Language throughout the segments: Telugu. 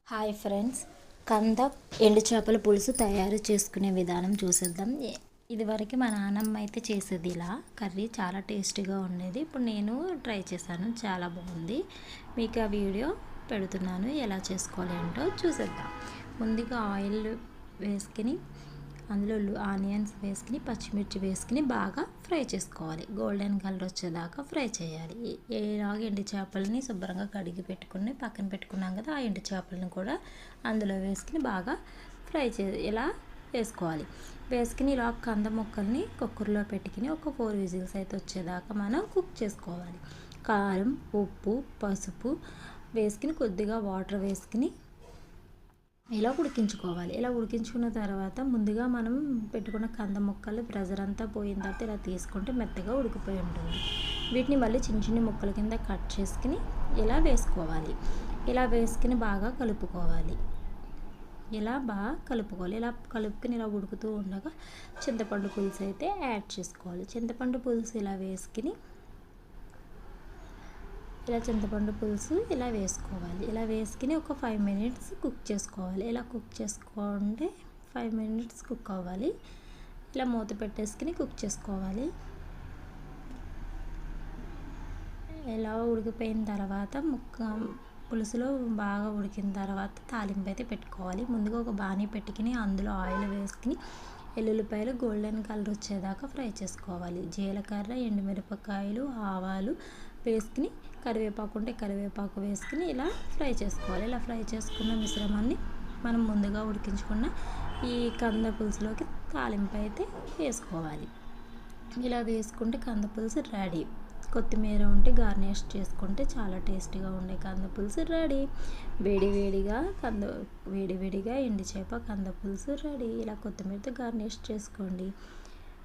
హాయ్ ఫ్రెండ్స్, కంద ఎండు చేపల పులుసు తయారు చేసుకునే విధానం చూసేద్దాం. ఇదివరకు మా నాన్నమ్మ అయితే చేసేది ఇలా కర్రీ చాలా టేస్టీగా ఉండేది. ఇప్పుడు నేను ట్రై చేశాను, చాలా బాగుంది. మీకు ఆ వీడియో పెడుతున్నాను, ఎలా చేసుకోవాలి ఏంటో చూసేద్దాం. ముందుగా ఆయిల్ వేసుకుని అందులో ఆనియన్స్ వేసుకుని పచ్చిమిర్చి వేసుకుని బాగా ఫ్రై చేసుకోవాలి. గోల్డెన్ కలర్ వచ్చేదాకా ఫ్రై చేయాలి. ఇలాగ ఎండు చేపలని శుభ్రంగా కడిగి పెట్టుకుని పక్కన పెట్టుకున్నాం కదా, ఆ ఎండు చేపలను కూడా అందులో వేసుకుని బాగా ఇలా వేసుకోవాలి. వేసుకుని ఇలా కంద ముక్కల్ని కుక్కర్లో పెట్టుకుని ఒక 4 విజిల్స్ అయితే వచ్చేదాకా మనం కుక్ చేసుకోవాలి. కారం, ఉప్పు, పసుపు వేసుకుని కొద్దిగా వాటర్ వేసుకుని ఇలా ఉడికించుకోవాలి. ఇలా ఉడికించుకున్న తర్వాత ముందుగా మనం పెట్టుకున్న కంద ముక్కలు ప్రెజర్ అంతా పోయిన తర్వాత ఇలా తీసుకుంటే మెత్తగా ఉడికిపోయి ఉంటుంది. వీటిని మళ్ళీ చిన్న చిన్న ముక్కల కింద కట్ చేసుకుని ఇలా వేసుకోవాలి. ఇలా వేసుకుని బాగా కలుపుకోవాలి. ఇలా బాగా కలుపుకోవాలి. ఇలా కలుపుకొని ఇలా ఉడుకుతూ ఉండగా చింతపండు పులుసు అయితే యాడ్ చేసుకోవాలి. చింతపండు పులుసు ఇలా వేసుకుని చింతపండు పులుసు ఇలా వేసుకోవాలి. ఇలా వేసుకుని ఒక 5 మినిట్స్ కుక్ చేసుకోవాలి. ఇలా కుక్ చేసుకుంటే 5 మినిట్స్ కుక్ అవ్వాలి. ఇలా మూత పెట్టేసుకుని కుక్ చేసుకోవాలి. ఇలా ఉడికిపోయిన తర్వాత పులుసులో బాగా ఉడికిన తర్వాత తాలింపు అయితే పెట్టుకోవాలి. ముందుగా ఒక బాణీ పెట్టుకుని అందులో ఆయిల్ వేసుకుని ఎల్లుల్లిపాయలు గోల్డెన్ కలర్ వచ్చేదాకా ఫ్రై చేసుకోవాలి. జీలకర్ర, ఎండుమిరపకాయలు, ఆవాలు వేసుకుని కరివేపాకు ఉంటే కరివేపాకు వేసుకుని ఇలా ఫ్రై చేసుకోవాలి. ఇలా ఫ్రై చేసుకున్న మిశ్రమాన్ని మనం ముందుగా ఉడికించుకున్న ఈ కంద పులుసులోకి తాలింపు అయితే వేసుకోవాలి. ఇలా వేసుకుంటే కంద పులుసు రెడీ. కొత్తిమీర ఉంటే గార్నిష్ చేసుకుంటే చాలా టేస్టీగా ఉండే కంద పులుసు రెడీ. వేడివేడిగా ఎండు చేప కంద పులుసు రెడీ. ఇలా కొత్తిమీరతో గార్నిష్ చేసుకోండి.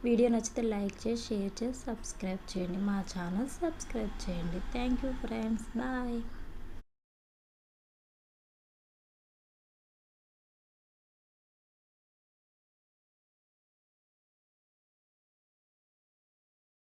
వీడియో నచ్చితే లైక్ చేసి, షేర్ చేసి, సబ్స్క్రైబ్ చేయండి. మా ఛానల్ సబ్స్క్రైబ్ చేయండి. Thank you friends, bye.